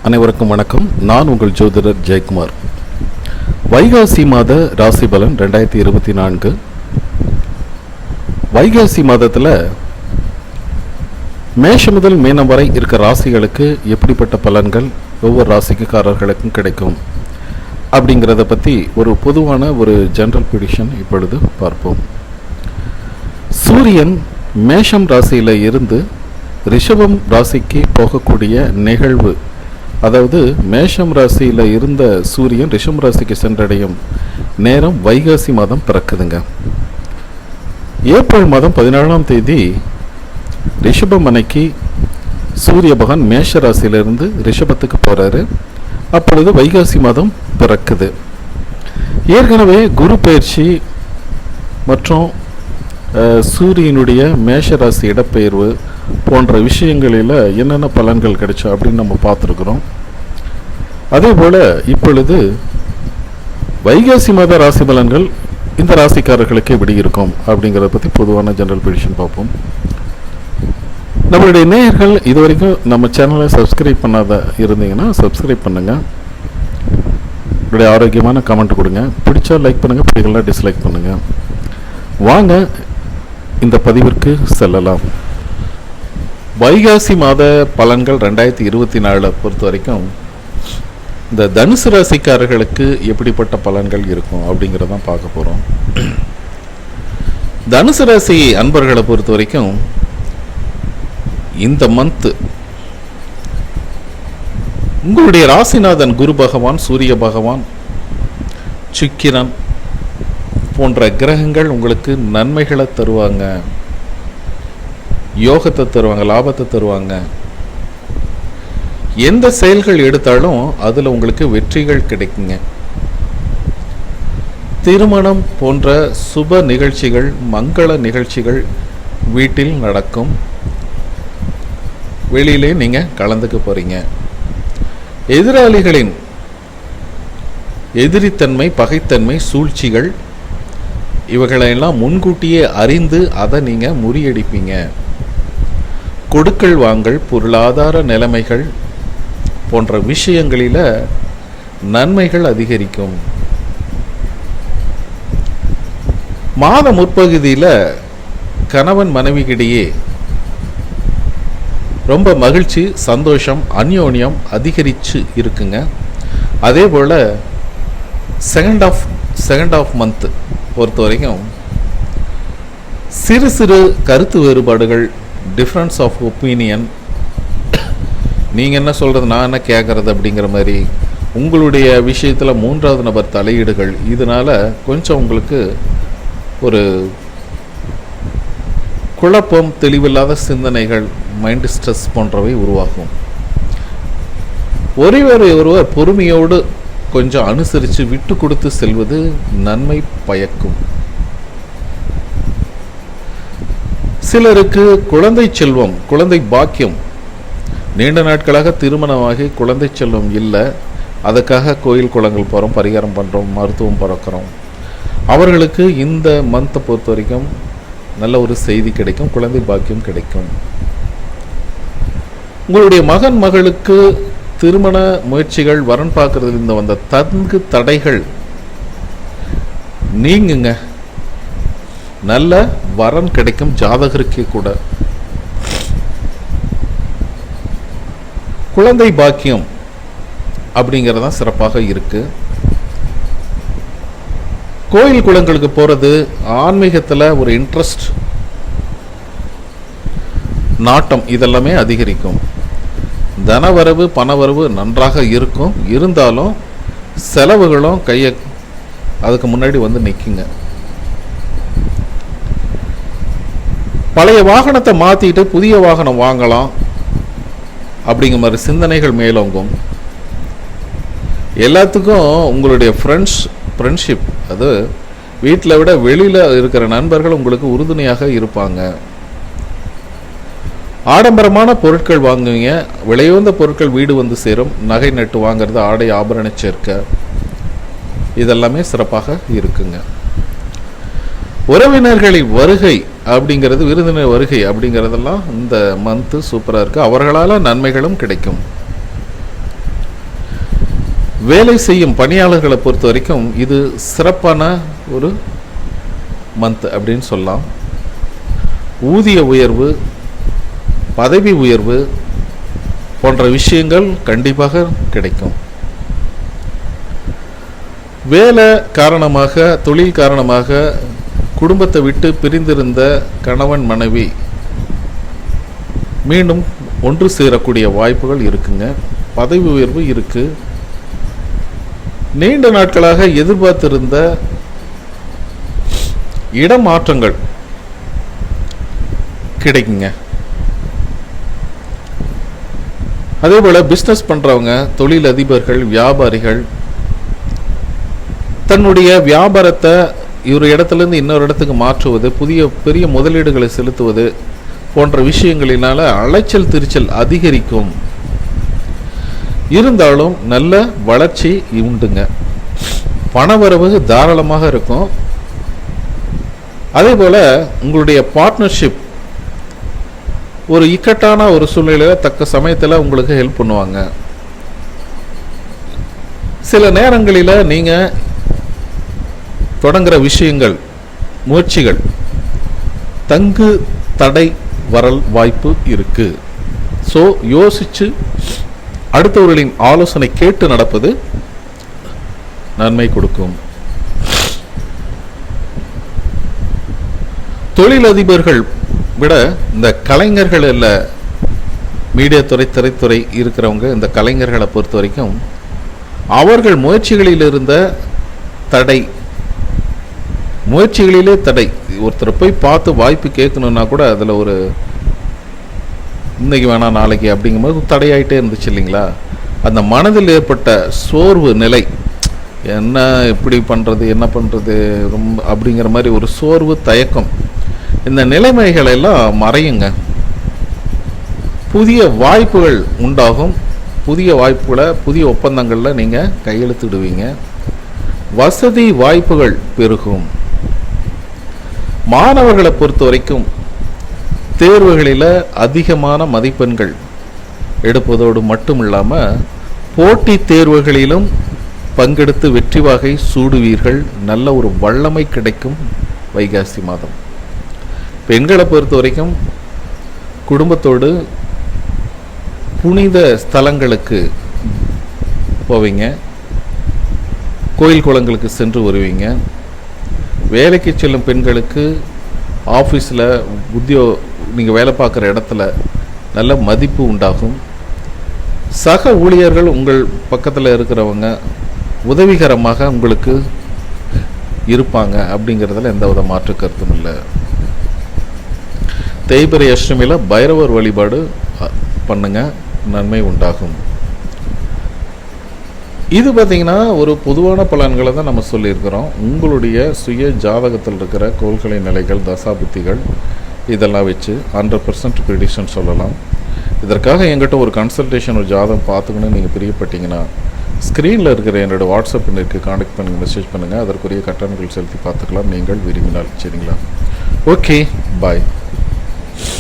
அனைவருக்கும் வணக்கம். நான் உங்கள் ஜோதிடர் ஜெயக்குமார். வைகாசி மாத ராசி பலன் 2024. வைகாசி மாதத்தில் மேஷம் முதல் மீனம் வரை இருக்கிற ராசிகளுக்கு எப்படிப்பட்ட பலன்கள் ஒவ்வொரு ராசிக்காரர்களுக்கும் கிடைக்கும் அப்படிங்கிறத பற்றி ஒரு பொதுவான ஒரு ஜெனரல் ப்ரெடிக்ஷன் இப்பொழுது பார்ப்போம். சூரியன் மேஷம் ராசியில் இருந்து ரிஷபம் ராசிக்கு போகக்கூடிய நிகழ்வு, அதாவது மேஷம் ராசியில் இருந்த சூரியன் ரிஷபம் ராசிக்கு சென்றடையும் நேரம் வைகாசி மாதம் பிறக்குதுங்க. ஏப்ரல் மாதம் 17ஆம் தேதி ரிஷபம் அன்னைக்கு சூரிய பகவான் மேஷ ராசியிலிருந்து ரிஷபத்துக்கு போகிறாரு. அப்பொழுது வைகாசி மாதம் பிறக்குது. ஏற்கனவே குரு பயிற்சி மற்றும் சூரியனுடைய மேஷ ராசி இடப்பெயர்வு போன்ற விஷயங்களில் என்னென்ன பலன்கள் கிடைச்சோம் அப்படின்னு நம்ம பார்த்துருக்குறோம். அதே போல் இப்பொழுது வைகாசி மாத ராசி பலன்கள் இந்த ராசிக்காரர்களுக்கு எப்படி இருக்கும் அப்படிங்கிறத பற்றி பொதுவான ஜெனரல் ப்ரெடிக்ஷன் பார்ப்போம். நம்மளுடைய நேயர்கள் இது வரைக்கும் நம்ம சேனலை சப்ஸ்கிரைப் பண்ணாத இருந்தீங்கன்னா சப்ஸ்கிரைப் பண்ணுங்கள். உங்களுடைய ஆரோக்கியமான கமெண்ட் கொடுங்க. பிடிச்சா லைக் பண்ணுங்கள், பிடிக்கலாம் டிஸ்லைக் பண்ணுங்கள். வாங்க இந்த பதிவிற்கு செல்லலாம். வைகாசி மாத பலன்கள் 2024 பொறுத்த வரைக்கும் இந்த தனுசு ராசிக்காரர்களுக்கு எப்படிப்பட்ட பலன்கள் இருக்கும் அப்படிங்கிறதான் பார்க்க போகிறோம். தனுசு ராசி அன்பர்களை பொறுத்த வரைக்கும் இந்த மந்த் உங்களுடைய ராசிநாதன் குரு பகவான், சூரிய பகவான், சுக்கிரன் போன்ற கிரகங்கள் உங்களுக்கு நன்மைகளை தருவாங்க, யோகத்தை தருவாங்க, லாபத்தை தருவாங்க. எந்த செயல்கள் எடுத்தாலும் அதில் உங்களுக்கு வெற்றிகள் கிடைக்குங்க. திருமணம் போன்ற சுப நிகழ்ச்சிகள், மங்கள நிகழ்ச்சிகள் வீட்டில் நடக்கும். வெளியிலே நீங்கள் கலந்துக்க போறீங்க. எதிராளிகளின் எதிரித்தன்மை, பகைத்தன்மை, சூழ்ச்சிகள் இவைகளெல்லாம் முன்கூட்டியே அறிந்து அதை நீங்கள் முறியடிப்பீங்க. கொடுக்கல் வாங்கல், பொருளாதார நிலைமைகள் போன்ற விஷயங்களில் நன்மைகள் அதிகரிக்கும். மாத முற்பகுதியில் கணவன் மனைவிக்கிடையே ரொம்ப மகிழ்ச்சி, சந்தோஷம், அந்யோன்யம் அதிகரித்து இருக்குங்க. அதே போல் செகண்ட் ஆஃப் மந்த் பொறுத்த வரைக்கும் சிறு சிறு கருத்து வேறுபாடுகள், டிஃப்ரென்ஸ் ஆஃப் ஒப்பீனியன், நீங்கள் என்ன சொல்கிறது நான் என்ன கேட்குறது அப்படிங்கிற மாதிரி உங்களுடைய விஷயத்தில் மூன்றாவது நபர் தலையீடுகள், இதனால் கொஞ்சம் உங்களுக்கு ஒரு குழப்பம், தெளிவில்லாத சிந்தனைகள், மைண்ட் ஸ்ட்ரெஸ் போன்றவை உருவாகும். ஒருவர் பொறுமையோடு கொஞ்சம் அனுசரித்து விட்டு கொடுத்து செல்வது நன்மை பயக்கும். சிலருக்கு குழந்தை செல்வம், குழந்தை பாக்கியம், நீண்ட நாட்களாக திருமணமாகி குழந்தை செல்வம் இல்லை, அதுக்காக கோயில் குளங்கள் போகிறோம், பரிகாரம் பண்ணுறோம், மருத்துவம் பார்க்குறோம். அவர்களுக்கு இந்த மந்த்தை பொறுத்த வரைக்கும் நல்ல ஒரு செய்தி கிடைக்கும், குழந்தை பாக்கியம் கிடைக்கும். உங்களுடைய மகன் மகளுக்கு திருமண முயற்சிகள், வரன் பார்க்கறதுல இருந்து வந்த தங்கு தடைகள் நீங்குங்க. நல்ல வரன் கிடைக்கும் ஜாதகருக்கே கூட. குழந்தை பாக்கியம் அப்படிங்கிறதான் சிறப்பாக இருக்கு. கோயில் குளங்களுக்கு போறது, ஆன்மீகத்தில் ஒரு இன்ட்ரெஸ்ட், நாட்டம் இதெல்லாமே அதிகரிக்கும். தனவரவு, பணவரவு நன்றாக இருக்கும். இருந்தாலும் செலவுகளும் அதுக்கு முன்னாடி வந்து நிற்குங்க. பழைய வாகனத்தை மாற்றிட்டு புதிய வாகனம் வாங்கலாம் அப்படிங்கிற மாதிரி சிந்தனைகள் மேலோங்கும். எல்லாத்துக்கும் உங்களுடைய ஃப்ரெண்ட்ஷிப், அது வீட்டில் விட வெளியில் இருக்கிற நண்பர்கள் உங்களுக்கு உறுதுணையாக இருப்பாங்க. ஆடம்பரமான பொருட்கள் வாங்குவீங்க. விலையுயர்ந்த பொருட்கள் வீடு வந்து சேரும். நகை நட்டு வாங்கிறது, ஆடை ஆபரண சேர்க்கை இதெல்லாமே சிறப்பாக இருக்குங்க. உறவினர்களின் வருகை அப்படிங்கிறது, விருந்தினர் வருகை அப்படிங்கிறதெல்லாம் இந்த மந்த்து சூப்பராக இருக்குது. அவர்களால் நன்மைகளும் கிடைக்கும். வேலை செய்யும் பணியாளர்களை பொறுத்த வரைக்கும் இது சிறப்பான ஒரு மந்த் அப்படின்னு சொல்லலாம். ஊதிய உயர்வு, பதவி உயர்வு போன்ற விஷயங்கள் கண்டிப்பாக கிடைக்கும். வேலை காரணமாக, தொழில் காரணமாக குடும்பத்தை விட்டு பிரிந்திருந்த கணவன் மனைவி மீண்டும் ஒன்று சேரக்கூடிய வாய்ப்புகள் இருக்குங்க. பதவி உயர்வு இருக்கு. நீண்ட நாட்களாக எதிர்பார்த்திருந்த இடமாற்றங்கள் கிடைக்குங்க. அதே போல பிஸ்னஸ் பண்றவங்க, தொழில் அதிபர்கள், வியாபாரிகள் தன்னுடைய வியாபாரத்தை ஒரு இடத்துலேருந்து இன்னொரு இடத்துக்கு மாற்றுவது, பெரிய முதலீடுகளை செலுத்துவது போன்ற விஷயங்களினால அலைச்சல் திருச்சல் அதிகரிக்கும். இருந்தாலும் நல்ல வளர்ச்சி உண்டுங்க. பணவரவு தாராளமாக இருக்கும். அதே போல உங்களுடைய பார்ட்னர்ஷிப் ஒரு இக்கட்டான ஒரு சூழ்நிலையில் தக்க சமயத்தில் உங்களுக்கு ஹெல்ப் பண்ணுவாங்க. சில நேரங்களில் நீங்கள் தொடங்குற விஷயங்கள், முயற்சிகள் தங்கு தடை வரல் வாய்ப்பு இருக்கு. ஸோ யோசிச்சு அடுத்தவர்களின் ஆலோசனை கேட்டு நடப்பது நன்மை கொடுக்கும். தொழிலதிபர்கள் விட இந்த கலைஞர்கள் இல்ல, மீடியா துறை, திரைத்துறை இருக்கிறவங்க, இந்த கலைஞர்களை பொறுத்த வரைக்கும் அவர்கள் முயற்சிகளில் இருந்த தடை, முயற்சிகளிலே தடை, ஒருத்தர் போய் பார்த்து வாய்ப்பு கேட்கணுன்னா கூட அதில் ஒரு இன்னைக்கு வேணாம் நாளைக்கு அப்படிங்கும்போது தடையாயிட்டே இருந்துச்சு இல்லைங்களா. அந்த மனதில் ஏற்பட்ட சோர்வு நிலை, என்ன இப்படி பண்ணுறது, என்ன பண்ணுறது ரொம்ப அப்படிங்கிற மாதிரி ஒரு சோர்வு, தயக்கம், இந்த நிலைமைகள் எல்லாம் மறையுங்க. புதிய வாய்ப்புகள் உண்டாகும். புதிய வாய்ப்புகளை, புதிய ஒப்பந்தங்களில் நீங்கள் கையெழுத்திடுவீங்க. வசதி வாய்ப்புகள் பெருகும். மாணவர்களை பொறுத்த வரைக்கும் தேர்வுகளில் அதிகமான மதிப்பெண்கள் எடுப்பதோடு மட்டும் இல்லாமல் போட்டித் தேர்வுகளிலும் பங்கெடுத்து வெற்றி வாகை சூடுவீர்கள். நல்ல ஒரு வல்லமை கிடைக்கும் வைகாசி மாதம். பெண்களை பொறுத்த வரைக்கும் குடும்பத்தோடு புனித ஸ்தலங்களுக்கு போவீங்க, கோயில் குளங்களுக்கு சென்று வருவீங்க. வேலைக்கு செல்லும் பெண்களுக்கு ஆஃபீஸில் நீங்கள் வேலை பார்க்குற இடத்துல நல்ல மதிப்பு உண்டாகும். சக ஊழியர்கள் உங்கள் பக்கத்தில் இருக்கிறவங்க உதவிகரமாக உங்களுக்கு இருப்பாங்க அப்படிங்கிறதுல எந்த வித மாற்று கருத்தும் இல்லை. தேய்பிறை அஷ்டமியில் பைரவர் வழிபாடு பண்ணுங்க, நன்மை உண்டாகும். இது பார்த்திங்கன்னா ஒரு பொதுவான பலன்களை தான் நம்ம சொல்லியிருக்கிறோம். உங்களுடைய சுய ஜாதகத்தில் இருக்கிற கோள்களை நிலைகள், தசாபுத்திகள் இதெல்லாம் வச்சு 100% ப்ரெடிக்ஷன் சொல்லலாம். இதற்காக என்கிட்ட ஒரு கன்சல்டேஷன், ஒரு ஜாதகம் பார்த்துக்கணும்னு நீங்கள் பிரியப்பட்டீங்கன்னா ஸ்க்ரீனில் இருக்கிற என்னோடய வாட்ஸ்அப் எண்ணிற்கு கான்டாக்ட் பண்ணுங்கள், மெசேஜ் பண்ணுங்கள். அதற்குரிய கட்டணங்கள் செலுத்தி பார்த்துக்கலாம் நீங்கள் விரும்பினால். சரிங்களா? ஓகே, பாய்.